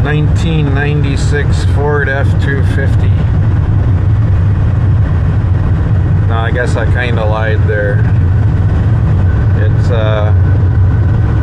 1996 Ford F-250. No, I guess I kind of lied there. It's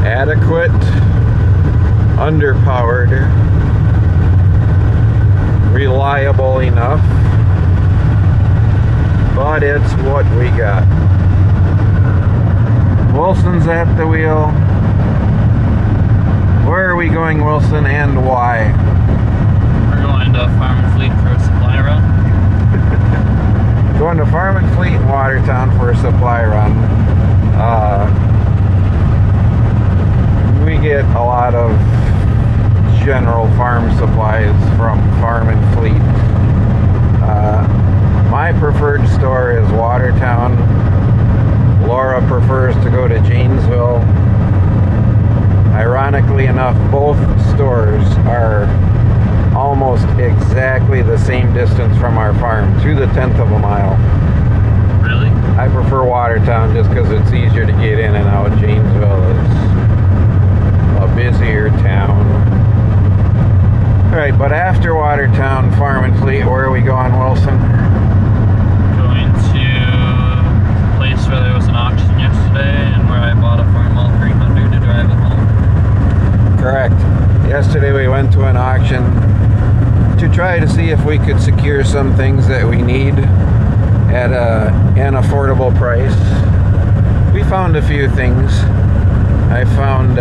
adequate, underpowered, reliable enough, but it's what we got. Wilson's at the wheel. Where are we going, Wilson, and why? We're going to Farm and Fleet for a supply run. Going to Farm and Fleet in Watertown for a supply run. We get a lot of general farm supplies from Farm and Fleet. My preferred store is Watertown. Laura prefers to go to Janesville. Ironically enough, both stores are almost exactly the same distance from our farm, to the 10th of a mile. Really? I prefer Watertown just because it's easier to get in and out. Janesville is a busier town. Alright, but after Watertown, Farm and Fleet, where are we going, Wilson? Going to a place where there was an auction yesterday and where I bought a Farmall 300 to drive it home. Correct. Yesterday we went to an auction to try to see if we could secure some things that we need at an affordable price. We found a few things. I found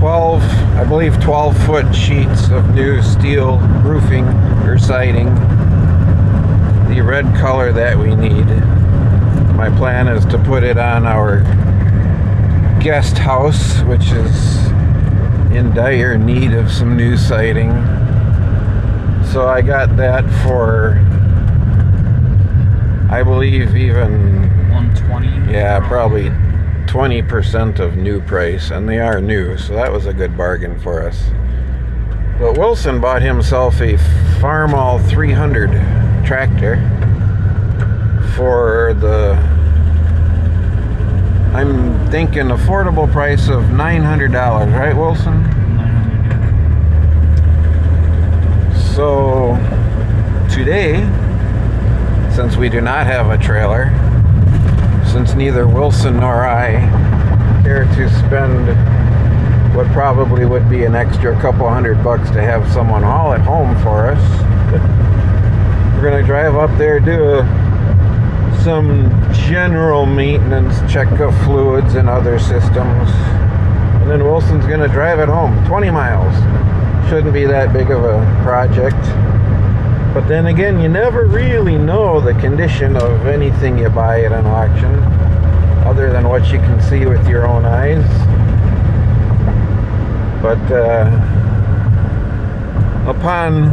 12-foot sheets of new steel roofing or siding, the red color that we need. My plan is to put it on our guest house, which is in dire need of some new siding. So I got that for, I believe, even 120. yeah, probably 20% of new price, and they are new, so that was a good bargain for us. But Wilson bought himself a Farmall 300 tractor for the, I'm thinking, affordable price of $900, right, Wilson? 900. So today, since we do not have a trailer, since neither Wilson nor I care to spend what probably would be an extra couple $100 to have someone haul it home for us, we're going to drive up there, do some general maintenance, check of fluids and other systems, and then Wilson's going to drive it home. 20 miles. Shouldn't be that big of a project. But then again, you never really know the condition of anything you buy at an auction, other than what you can see with your own eyes. But upon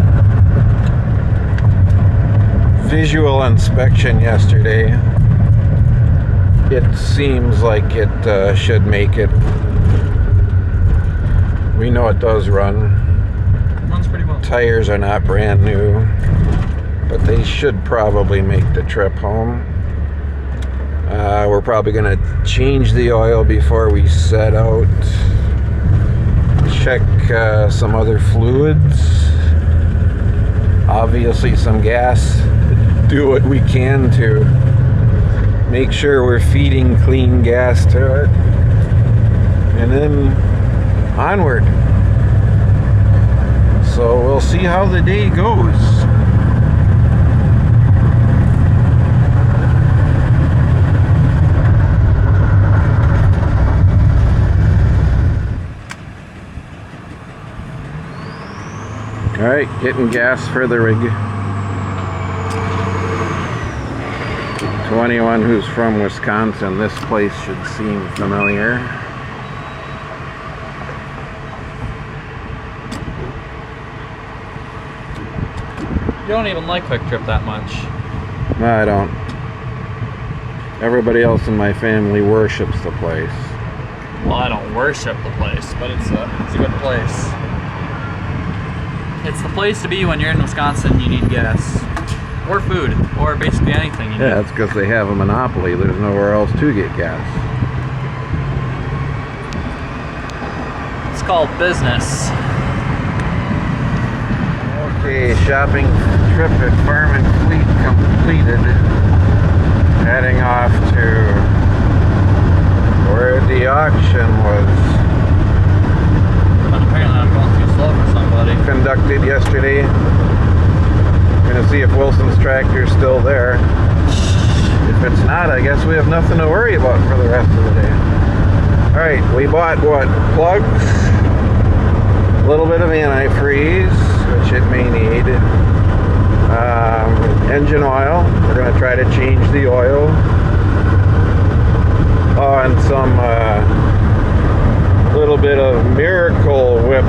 visual inspection yesterday, it seems like it should make it. We know it does run. Runs pretty well. Tires are not brand new, but they should probably make the trip home. We're probably going to change the oil before we set out. Check some other fluids. Obviously some gas. Do what we can to make sure we're feeding clean gas to it. And then onward. So we'll see how the day goes. Alright, getting gas for the rig. To anyone who's from Wisconsin, this place should seem familiar. You don't even like Quick Trip that much. No, I don't. Everybody else in my family worships the place. Well, I don't worship the place, but it's a good place. It's the place to be when you're in Wisconsin. You need gas. Or food. Or basically anything you need. Yeah, that's because they have a monopoly. There's nowhere else to get gas. It's called business. Okay, shopping trip at Farm and Fleet completed. Heading off to where the auction was But apparently I'm going too slow for somebody. conducted yesterday. Gonna see if Wilson's tractor's still there. If it's not, I guess we have nothing to worry about for the rest of the day. Alright, we bought what? Plugs, a little bit of antifreeze, which it may need, engine oil. We're going to try to change the oil on some little bit of Miracle Whip.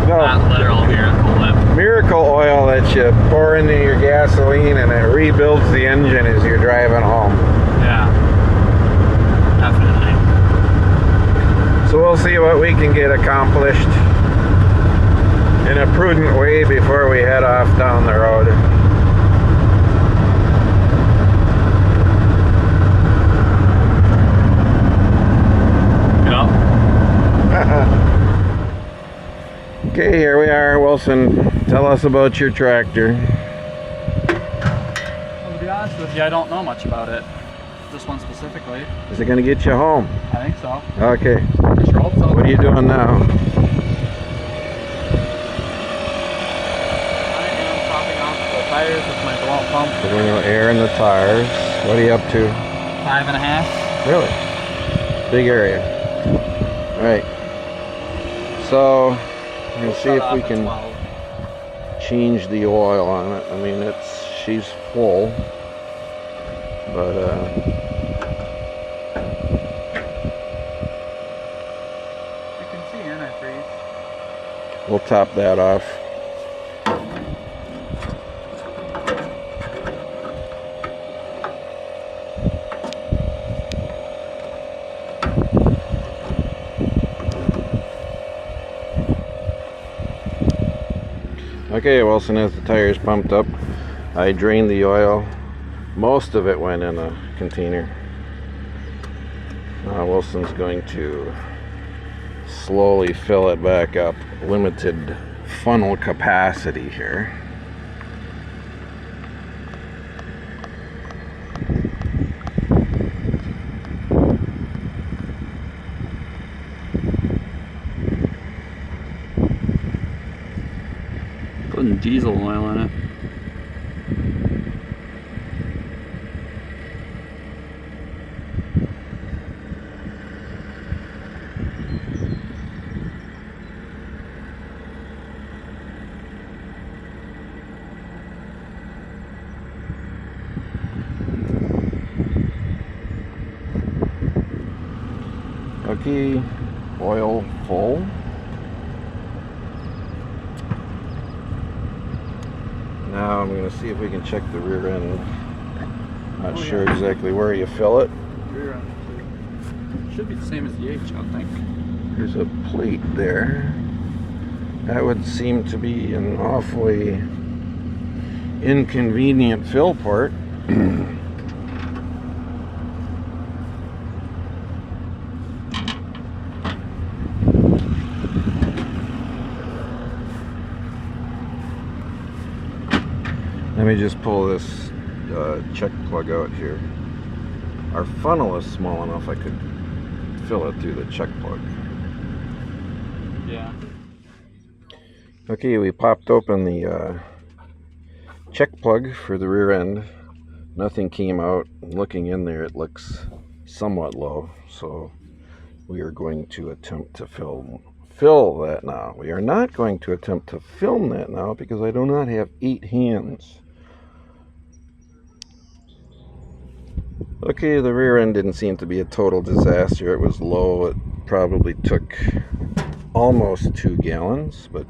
Not literal Miracle Whip. Miracle oil that you pour into your gasoline and it rebuilds the engine as you're driving home. Yeah. Definitely. So we'll see what we can get accomplished in a prudent way before we head off down the road. Yep. Okay, here we are. Wilson, tell us about your tractor. Well, to be honest with you, I don't know much about it. This one specifically. Is it going to get you home? I think so. Okay. I sure hope so. What are you doing now? Tires with my blow pump. We're going to air in the tires. What are you up to? 5.5. Really? Big area. Alright. So, we're going to see if we can change the oil on it. I mean, she's full. But, You can see antifreeze. we'll top that off. Okay, Wilson has the tires pumped up. I drained the oil. Most of it went in a container. Wilson's going to slowly fill it back up. Limited funnel capacity here. Putting diesel oil in it. Okay, oil full. Now I'm going to see if we can check the rear end. Not sure exactly where you fill it. Rear end should be the same as the H, I think. There's a plate there. That would seem to be an awfully inconvenient fill port. Let me just pull this check plug out here. Our funnel is small enough I could fill it through the check plug. Yeah. Okay, we popped open the check plug for the rear end. Nothing came out. Looking in there, it looks somewhat low, so we are going to attempt to fill that now. We are not going to attempt to film that now because I do not have 8 hands. Okay, the rear end didn't seem to be a total disaster. It was low. It probably took almost 2 gallons, but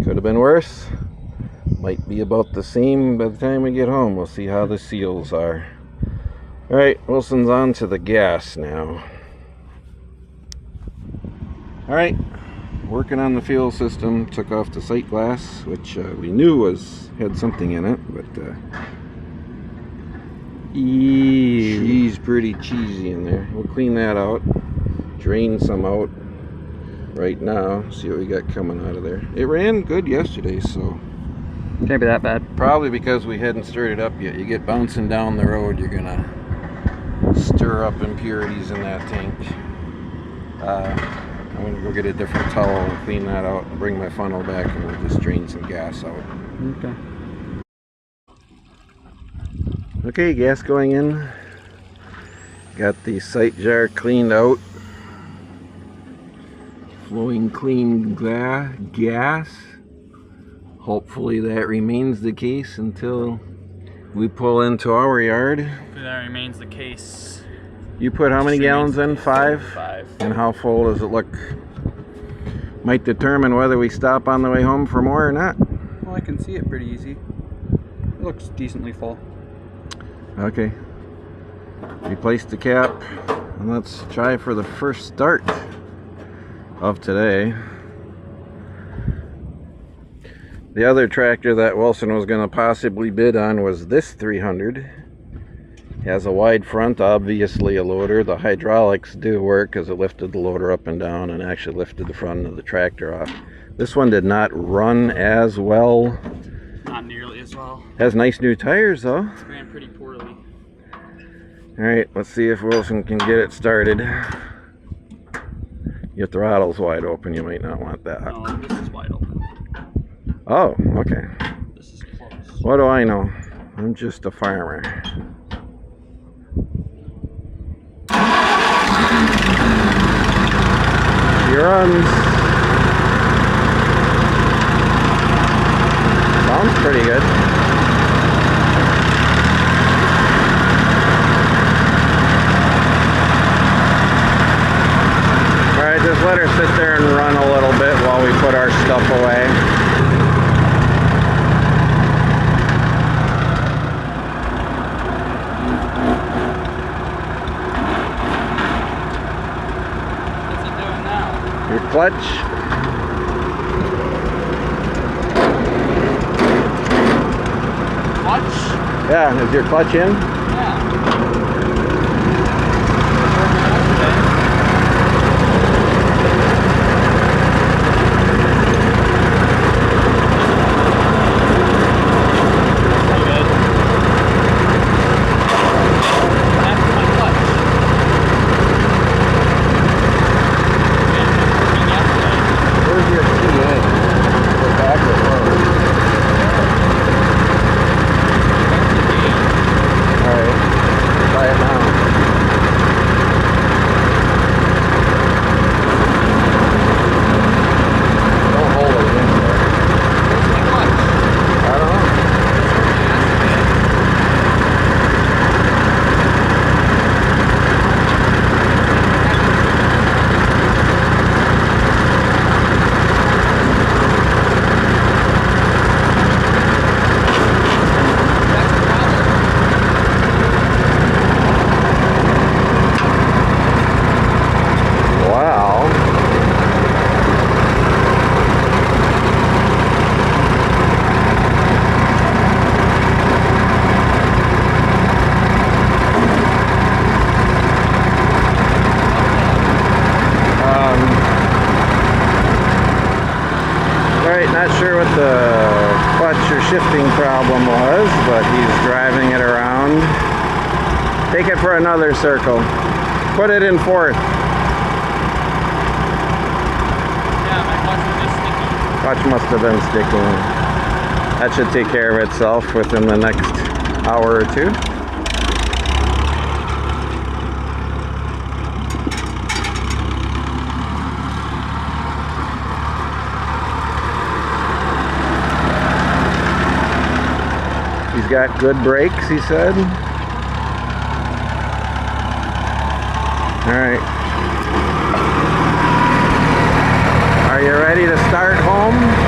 could have been worse. Might be about the same by the time we get home. We'll see how the seals are. Alright, Wilson's on to the gas now. Alright, working on the fuel system. Took off the sight glass, which we knew had something in it, but she's pretty cheesy in there. We'll clean that out. drain some out right now. See what we got coming out of there. It ran good yesterday, so Can't be that bad. probably because we hadn't stirred it up yet. You get bouncing down the road, you're gonna stir up impurities in that tank. I'm gonna go get a different towel and clean that out and bring my funnel back, and we'll just drain some gas out. Okay. Okay, gas going in. Got the sight jar cleaned out. Flowing clean gas. Hopefully that remains the case until we pull into our yard. Hopefully that remains the case. You put how many gallons in? 5? 5. And how full does it look? Might determine whether we stop on the way home for more or not. Well, I can see it pretty easy. It looks decently full. Okay. Replace the cap, and let's try for the first start of today. The other tractor that Wilson was going to possibly bid on was this 300. It has a wide front, obviously a loader. The hydraulics do work because it lifted the loader up and down and actually lifted the front of the tractor off. This one did not run as well. Not nearly as well. Has nice new tires though. It ran pretty poorly. Alright, let's see if Wilson can get it started. Your throttle's wide open, you might not want that. No, this is wide open. Oh, okay. This is close. What do I know? I'm just a farmer. She runs. Sounds pretty good. Alright, just let her sit there and run a little bit while we put our stuff away. What's it doing now? Your clutch. Clutch? Yeah, is your clutch in? Yeah. Where's your key in? Go back or forward? Alright, try it now. Don't hold it in there. I don't know. Wow. Right, not sure what the clutch or shifting problem was, but he's driving it around. Take it for another circle. Put it in fourth. Yeah, my clutch was just sticky. Clutch must have been sticking. That should take care of itself within the next hour or two. He's got good brakes, he said. All right. Are you ready to start home?